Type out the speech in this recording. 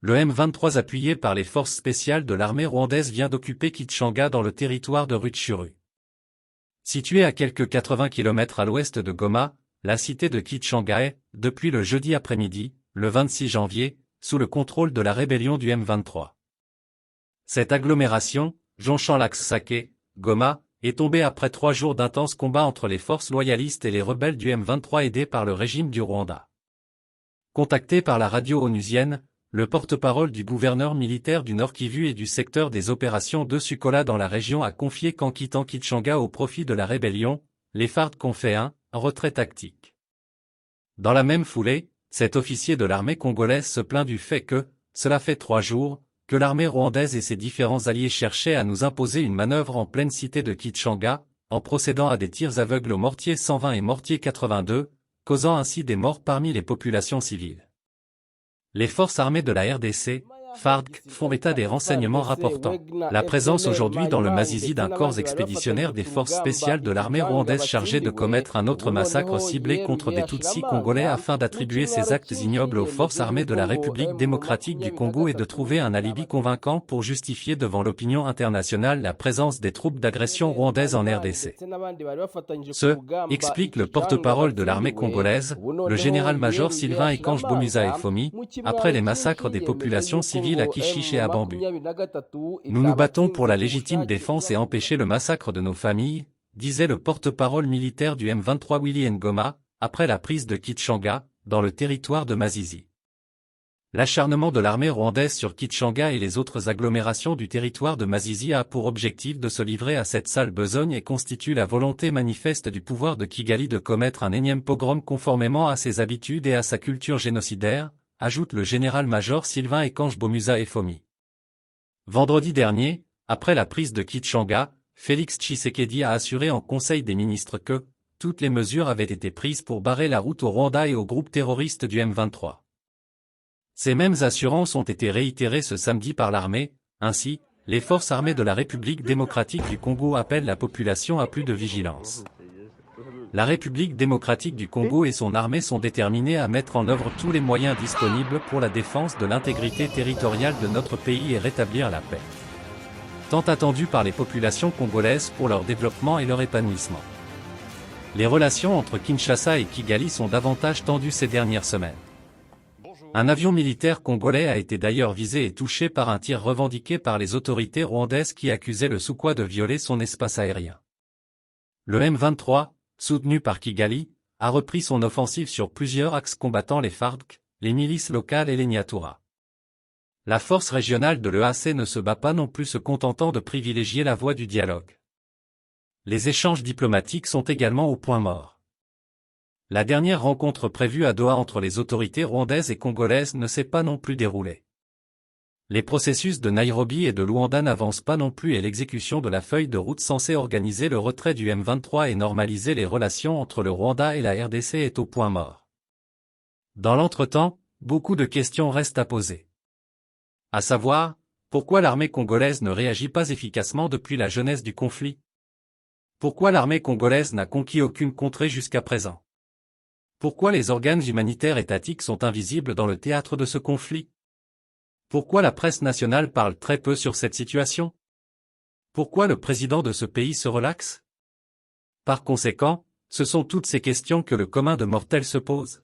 Le M23 appuyé par les forces spéciales de l'armée rwandaise vient d'occuper Kitshanga dans le territoire de Rutshuru. Située à quelques 80 km à l'ouest de Goma, la cité de Kitshanga est, depuis le jeudi après-midi, le 26 janvier, sous le contrôle de la rébellion du M23. Cette agglomération, jonchant l'axe Sake-Goma, est tombée après 3 jours d'intenses combats entre les forces loyalistes et les rebelles du M23 aidés par le régime du Rwanda. Contacté par la radio onusienne, le porte-parole du gouverneur militaire du Nord Kivu et du secteur des opérations de Sukola dans la région a confié qu'en quittant Kitshanga au profit de la rébellion, les FARDC ont fait un retrait tactique. Dans la même foulée, cet officier de l'armée congolaise se plaint du fait que, cela fait 3 jours, que l'armée rwandaise et ses différents alliés cherchaient à nous imposer une manœuvre en pleine cité de Kitshanga, en procédant à des tirs aveugles au mortier 120 et mortier 82, causant ainsi des morts parmi les populations civiles. Les forces armées de la RDC, FARDC, font état des renseignements rapportant la présence aujourd'hui dans le Masisi d'un corps expéditionnaire des forces spéciales de l'armée rwandaise chargé de commettre un autre massacre ciblé contre des Tutsis congolais afin d'attribuer ces actes ignobles aux forces armées de la République démocratique du Congo et de trouver un alibi convaincant pour justifier devant l'opinion internationale la présence des troupes d'agression rwandaises en RDC. Explique le porte-parole de l'armée congolaise, le général-major Sylvain Ekange Bomuza Efomi, après les massacres des populations civiles à Kishish et à Bambu. Nous nous battons pour la légitime défense et empêcher le massacre de nos familles, disait le porte-parole militaire du M23 Willy Ngoma, après la prise de Kitshanga, dans le territoire de Masisi. L'acharnement de l'armée rwandaise sur Kitshanga et les autres agglomérations du territoire de Masisi a pour objectif de se livrer à cette sale besogne et constitue la volonté manifeste du pouvoir de Kigali de commettre un énième pogrom conformément à ses habitudes et à sa culture génocidaire, ajoute le général-major Sylvain Ekange Bomuza Efomi. Vendredi dernier, après la prise de Kitshanga, Félix Tshisekedi a assuré en Conseil des ministres que toutes les mesures avaient été prises pour barrer la route au Rwanda et au groupe terroriste du M23. Ces mêmes assurances ont été réitérées ce samedi par l'armée. Ainsi, les forces armées de la République démocratique du Congo appellent la population à plus de vigilance. La République démocratique du Congo et son armée sont déterminés à mettre en œuvre tous les moyens disponibles pour la défense de l'intégrité territoriale de notre pays et rétablir la paix, tant attendue par les populations congolaises pour leur développement et leur épanouissement. Les relations entre Kinshasa et Kigali sont davantage tendues ces dernières semaines. Un avion militaire congolais a été d'ailleurs visé et touché par un tir revendiqué par les autorités rwandaises qui accusaient le Sukhoi de violer son espace aérien. Le M23, soutenu par Kigali, a repris son offensive sur plusieurs axes combattant les FARDC, les milices locales et les Nyatura. La force régionale de l'EAC ne se bat pas non plus se contentant de privilégier la voie du dialogue. Les échanges diplomatiques sont également au point mort. La dernière rencontre prévue à Doha entre les autorités rwandaises et congolaises ne s'est pas non plus déroulée. Les processus de Nairobi et de Luanda n'avancent pas non plus et l'exécution de la feuille de route censée organiser le retrait du M23 et normaliser les relations entre le Rwanda et la RDC est au point mort. Dans l'entretemps, beaucoup de questions restent à poser. À savoir, pourquoi l'armée congolaise ne réagit pas efficacement depuis la genèse du conflit? Pourquoi l'armée congolaise n'a conquis aucune contrée jusqu'à présent? Pourquoi les organes humanitaires étatiques sont invisibles dans le théâtre de ce conflit? Pourquoi la presse nationale parle très peu sur cette situation? Pourquoi le président de ce pays se relaxe? Par conséquent, ce sont toutes ces questions que le commun de mortels se pose.